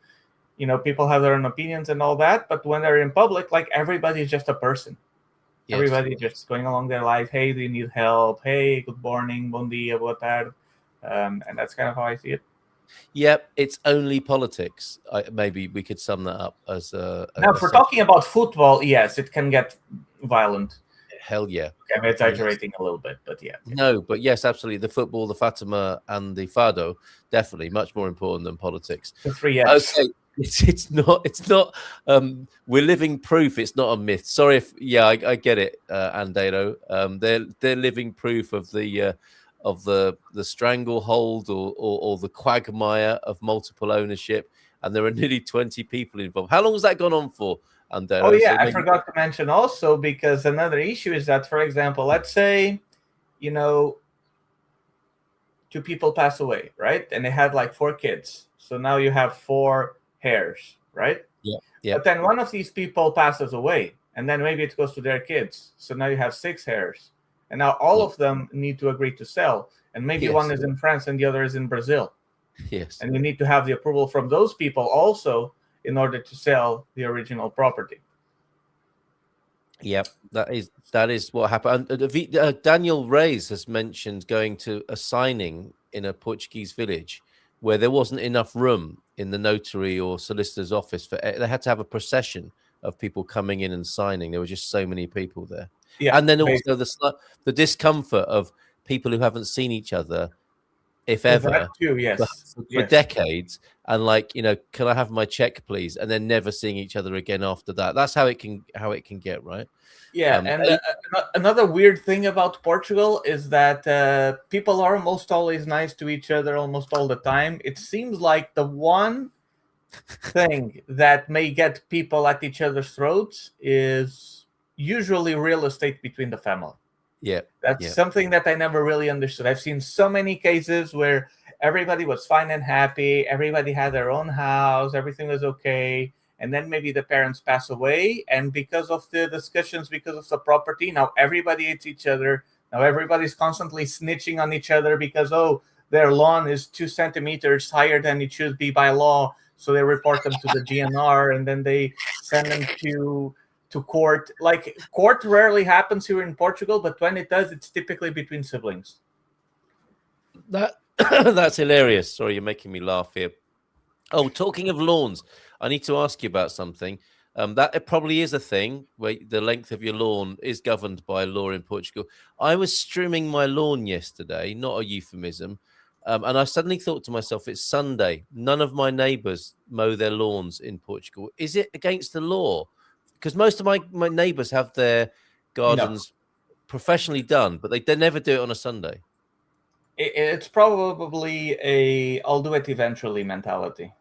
people have their own opinions and all that, but when they're in public, everybody's just a person. Yes. Everybody just going along their life. Hey, do you need help? Hey, good morning, bom dia, boa tarde. And that's kind of how I see it. Yep, it's only politics. Maybe we could sum that up as now, for talking about football, yes, it can get violent. Hell yeah. I'm exaggerating a little bit, but yeah. No, but yes, absolutely. The football, the Fatima, and the Fado, definitely much more important than politics. The three Fs. Okay. It's not we're living proof it's not a myth. Sorry if I get it, Andero. They're living proof of the stranglehold or the quagmire of multiple ownership, and there are nearly 20 people involved. How long has that gone on for, Andero? Oh yeah, I forgot to mention also, because another issue is that, for example, let's say two people pass away, right? And they had 4 kids. So now you have 4 heirs, right? Yeah. But then one of these people passes away, and then maybe it goes to their kids. So now you have 6 heirs, and now all of them need to agree to sell. And maybe one is in France and the other is in Brazil. Yes. And you need to have the approval from those people also in order to sell the original property. Yep, that is what happened. Daniel Reis has mentioned going to a signing in a Portuguese village where there wasn't enough room in the notary or solicitor's office they had to have a procession of people coming in and signing. There were just so many people there. Yeah, and then also the discomfort of people who haven't seen each other, if ever, that too, yes. for decades, and can I have my check, please? And then never seeing each other again after that. That's how it can get, right? Yeah, and another weird thing about Portugal is that people are almost always nice to each other almost all the time. It seems like the one thing that may get people at each other's throats is usually real estate between the family. Yeah, that's something that I never really understood. I've seen so many cases where everybody was fine and happy, everybody had their own house, everything was okay, and then maybe the parents pass away, and because of the discussions, because of the property, now everybody hates each other. Now everybody's constantly snitching on each other because their lawn is 2 centimeters higher than it should be by law, so they report them to the GNR, and then they send them to court. Court rarely happens here in Portugal, but when it does, it's typically between siblings. That's hilarious. Sorry, you're making me laugh here. Oh, talking of lawns, I need to ask you about something. That it probably is a thing where the length of your lawn is governed by law in Portugal. I was trimming my lawn yesterday, not a euphemism, and I suddenly thought to myself, it's Sunday. None of my neighbours mow their lawns in Portugal. Is it against the law? Because most of my neighbours have their No, gardens professionally done, but they never do it on a Sunday. it's probably a "I'll do it eventually" mentality.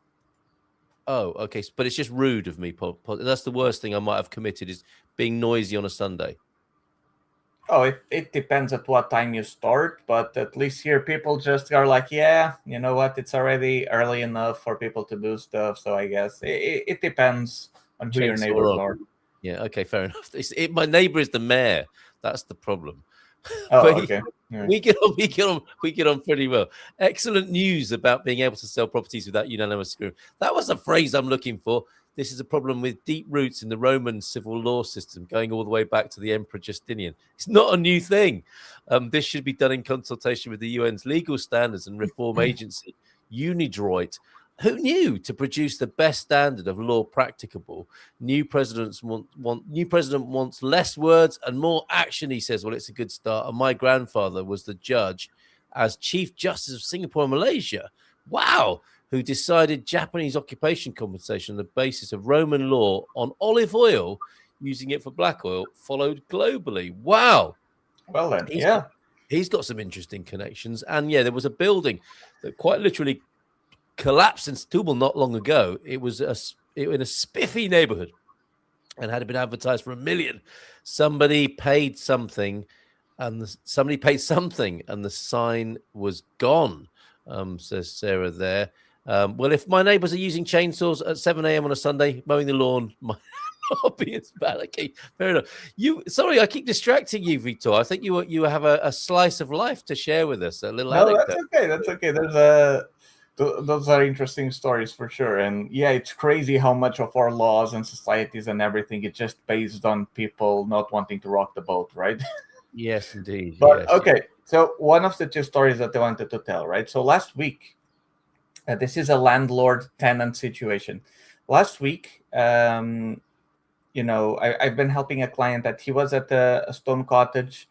Oh, okay. But it's just rude of me. That's the worst thing I might have committed is being noisy on a Sunday. Oh, it depends at what time you start, but at least here people just are like, yeah, you know what, it's already early enough for people to do stuff. So I guess it depends on who your Chainsaw neighbors on. are. Yeah, okay, fair enough. My neighbour is the mayor. That's the problem. Oh, But okay. Yeah. we get on pretty well. Excellent news about being able to sell properties without unanimous agreement. That was the phrase I'm looking for. This is a problem with deep roots in the Roman civil law system, going all the way back to the Emperor Justinian. It's not a new thing. This should be done in consultation with the UN's legal standards and reform agency, UNIDROIT. Who knew to produce the best standard of law practicable? New president wants less words and more action. He says, "Well, it's a good start." And my grandfather was the judge as Chief Justice of Singapore and Malaysia. Wow, who decided Japanese occupation compensation on the basis of Roman law on olive oil, using it for black oil, followed globally. Wow, Well then, he's got, yeah. he's got some interesting connections. And yeah, there was a building that quite literally collapsed in Setúbal not long ago. It was in a spiffy neighborhood and had been advertised for $1 million. Somebody paid something, and the sign was gone. Says Sarah there. Well, if my neighbours are using chainsaws at 7 a.m. on a Sunday, mowing the lawn might not be as bad. Okay, fair enough. Sorry, I keep distracting you, Vitor. I think you have a slice of life to share with us, a little No, anecdote. that's okay. That's okay. Those are interesting stories for sure. And yeah, it's crazy how much of our laws and societies and everything is just based on people not wanting to rock the boat, right? Yes, indeed. But Yes. okay, so one of the two stories that I wanted to tell, right? So last week, this is a landlord-tenant situation. Last week, I've been helping a client that he was at a stone cottage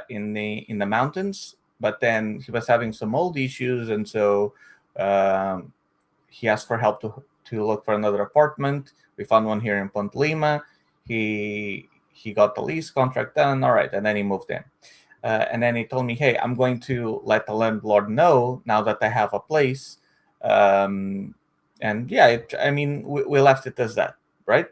in the mountains, but then he was having some mold issues, and so he asked for help to look for another apartment. We found one here in Ponte Lima. He got the lease contract done. All right, and then he moved in. And then he told me, "Hey, I'm going to let the landlord know now that I have a place." And yeah, we left it as that, right?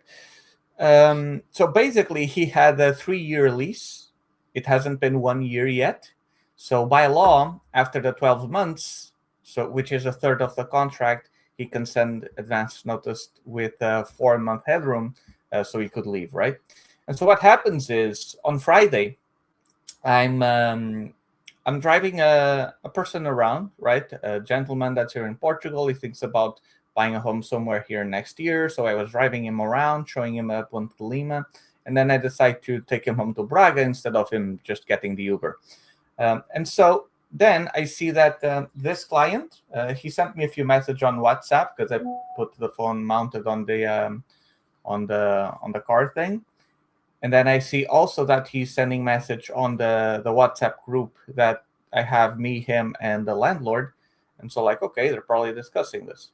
So basically, he had a 3-year lease. It hasn't been 1 year yet. So by law, after the 12 months, which is a third of the contract, he can send advance notice with a 4-month headroom, so he could leave, right? And so what happens is on Friday, I'm driving a person around, right? A gentleman that's here in Portugal. He thinks about buying a home somewhere here next year. So I was driving him around, showing him up on Lima. And then I decide to take him home to Braga instead of him just getting the Uber. And so then I see that this client, he sent me a few messages on WhatsApp because I put the phone mounted on the car thing. And then I see also that he's sending message on the WhatsApp group that I have me, him, and the landlord. And so like, okay, they're probably discussing this.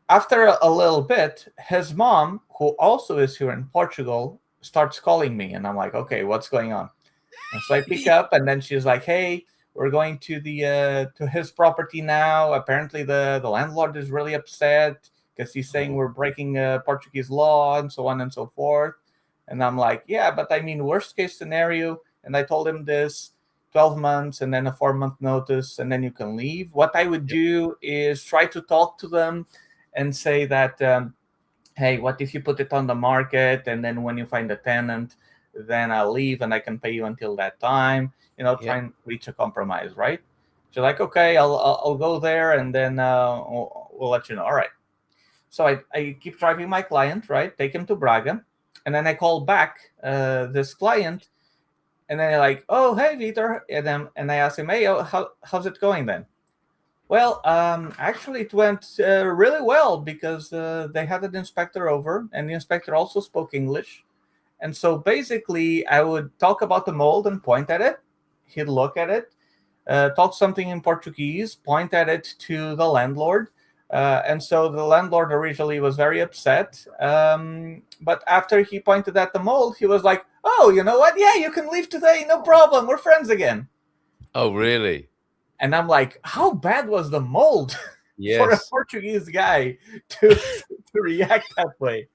After a little bit, his mom, who also is here in Portugal, starts calling me. And I'm like, okay, what's going on? And so I pick up, and then she's like, hey, we're going to to his property now. Apparently the landlord is really upset because he's saying we're breaking Portuguese law and so on and so forth. And I'm like, yeah, but I mean, worst case scenario. And I told him this 12 months and then a 4-month notice, and then you can leave. What I would do is try to talk to them and say that, hey, what if you put it on the market, and then when you find a tenant, then I'll leave and I can pay you until that time, try and reach a compromise, right? So like, okay, I'll go there, and then we'll let you know. All right. So I keep driving my client, right? Take him to Braga. And then I call back this client, and then they're like, oh, hey, Vitor. And I ask him, hey, how's it going then? Well, actually, it went really well because they had an inspector over, and the inspector also spoke English. And so basically, I would talk about the mold and point at it. He'd look at it, talk something in Portuguese, point at it to the landlord. And so the landlord originally was very upset. But after he pointed at the mold, he was like, "Oh, you know what? Yeah, you can leave today. No problem. We're friends again." Oh, really? And I'm like, how bad was the mold for a Yes. Portuguese guy to react that way?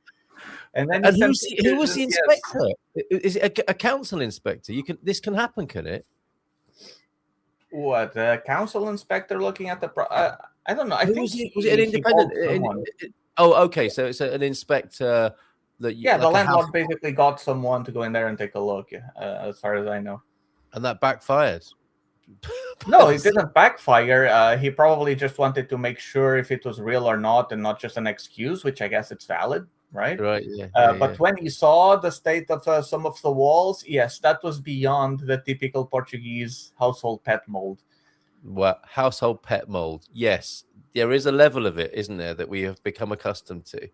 And then he And sent who was pictures. the Yes. inspector? Is it a council inspector? This can happen, can it? What, a council inspector looking at the I don't know. I Who think was it? Was it an he independent? called someone. Oh, okay. So it's an inspector that Yeah, the like a house, landlord basically got someone to go in there and take a look, as far as I know. and that backfired. No, it didn't backfire. He probably just wanted to make sure if it was real or not, and not just an excuse, which I guess it's valid, right? Right. Yeah. But when he saw the state of some of the walls, yes, that was beyond the typical Portuguese household pet mold. Well, household pet mold. Yes, there is a level of it, isn't there, that we have become accustomed to.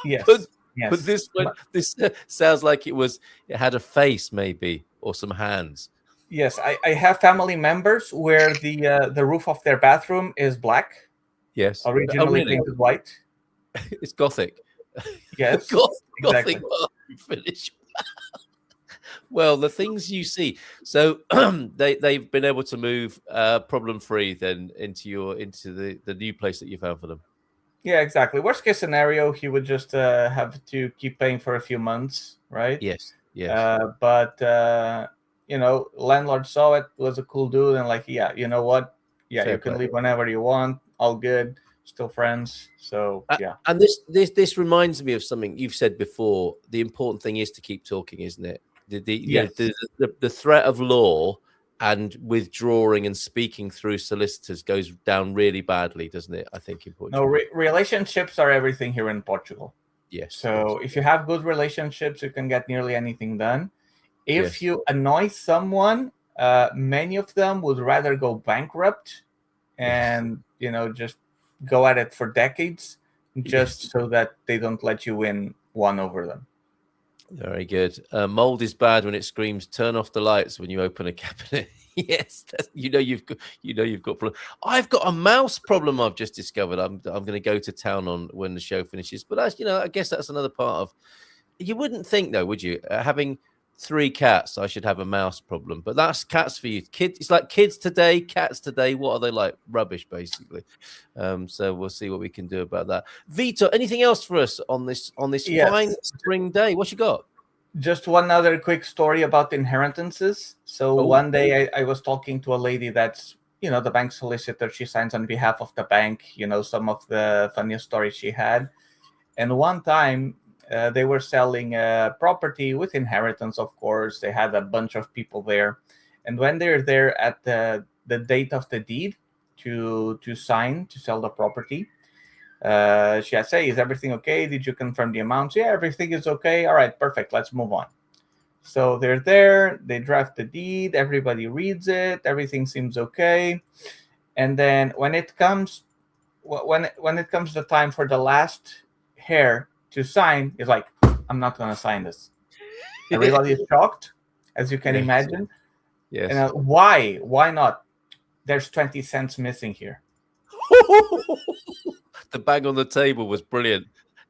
Yes, But yes. this one, this sounds like it had a face, maybe, or some hands. Yes, I have family members where the roof of their bathroom is black, Yes. Oh, originally really? painted white. It's gothic. Yes, Gothic exactly. finish. Well, the things you see. So they've been able to move problem free then into the new place that you found for them. Yeah, exactly. Worst case scenario, he would just have to keep paying for a few months, right? Yes. Yes. But landlord saw it, was a cool dude, and like, yeah, you know what? Yeah, Fair you can play. leave whenever you want. All good, still friends. So yeah. And this reminds me of something you've said before. The important thing is to keep talking, isn't it? Yes. The threat of law and withdrawing and speaking through solicitors goes down really badly, doesn't it? I think in Portugal. No, relationships are everything here in Portugal. Yes. So if you have good relationships, you can get nearly anything done. If Yes. you annoy someone, many of them would rather go bankrupt and just go at it for decades, just so that they don't let you win one over them. Very good. Mold is bad when it screams, "Turn off the lights" when you open a cabinet. Yes, you've got problem. I've got a mouse problem. I've just discovered. I'm going to go to town on when the show finishes. But that's I guess that's another part of. You wouldn't think though, would you? Having 3 cats, I should have a mouse problem. But that's cats for you, kids. It's like kids today, cats today. What are they like? Rubbish, basically. So we'll see what we can do about that. Vitor, anything else for us on this Yes. fine spring day? What you got? Just one other quick story about inheritances. So one day I was talking to a lady that's, the bank solicitor. She signs on behalf of the bank, some of the funniest stories she had. And one time they were selling a property with inheritance, of course. They had a bunch of people there. And when they're there at the date of the deed to sign to sell the property, she had say, "Is everything okay? Did you confirm the amounts?" "Yeah, everything is okay." "All right, perfect. Let's move on." So they're there. They draft the deed. Everybody reads it. Everything seems okay. And then when it comes the time for the last hair to sign, it's like, "I'm not going to sign this." Everybody is shocked, as you can imagine. Yes. And why? Why not? "There's 20 cents missing here." The bang on the table was brilliant.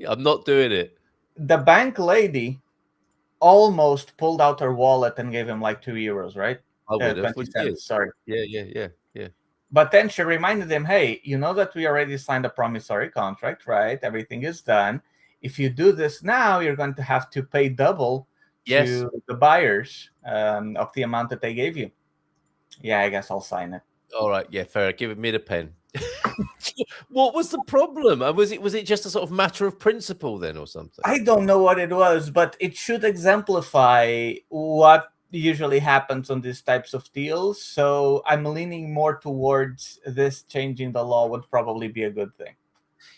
I'm not doing it. The bank lady almost pulled out her wallet and gave him like €2, right? I would have. 20 cents, sorry. Yeah. But then she reminded him, "Hey, you know that we already signed a promissory contract, right? Everything is done. If you do this now, you're going to have to pay double to the buyers of the amount that they gave you." "Yeah, I guess I'll sign it." All right. Yeah, fair. Give me the pen. What was the problem? Was it just a sort of matter of principle then, or something? I don't know what it was, but it should exemplify what usually happens on these types of deals. So I'm leaning more towards this changing the law would probably be a good thing.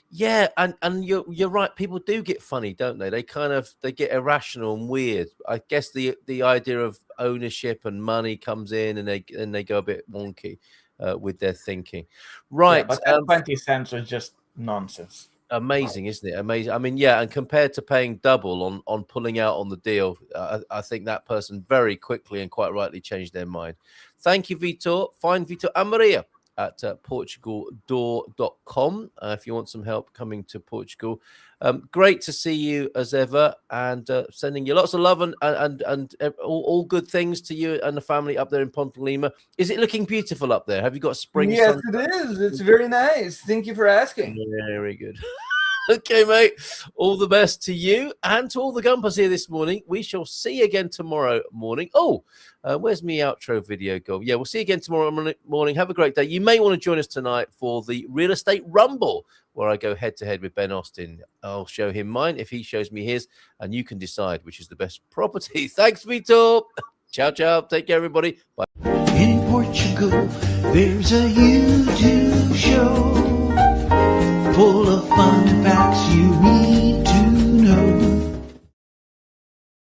Yeah, and you're right. People do get funny, don't they? They get irrational and weird. I guess the idea of ownership and money comes in, and they go a bit wonky. with their thinking. Yeah, Right. but that 20 cents was just nonsense. Amazing, isn't it? Amazing. I mean, yeah, and compared to paying double on pulling out on the deal, I think that person very quickly and quite rightly changed their mind. Thank you, Vitor. Find Vitor and Maria at portugaldoor.com if you want some help coming to Portugal. Great to see you as ever, and sending you lots of love and all good things to you and the family up there in Ponte Lima. Is it looking beautiful up there? Have you got spring? Yes, it is. It's very nice. Thank you for asking. Very good. Okay, mate. All the best to you and to all the Gumpers here this morning. We shall see you again tomorrow morning. Oh, where's my outro video go? Yeah, we'll see you again tomorrow morning. Have a great day. You may want to join us tonight for the Real Estate Rumble, where I go head-to-head with Ben Austin. I'll show him mine if he shows me his, and you can decide which is the best property. Thanks, Vitor. Ciao, ciao. Take care, everybody. Bye. In Portugal, there's a YouTube show full of fun facts you need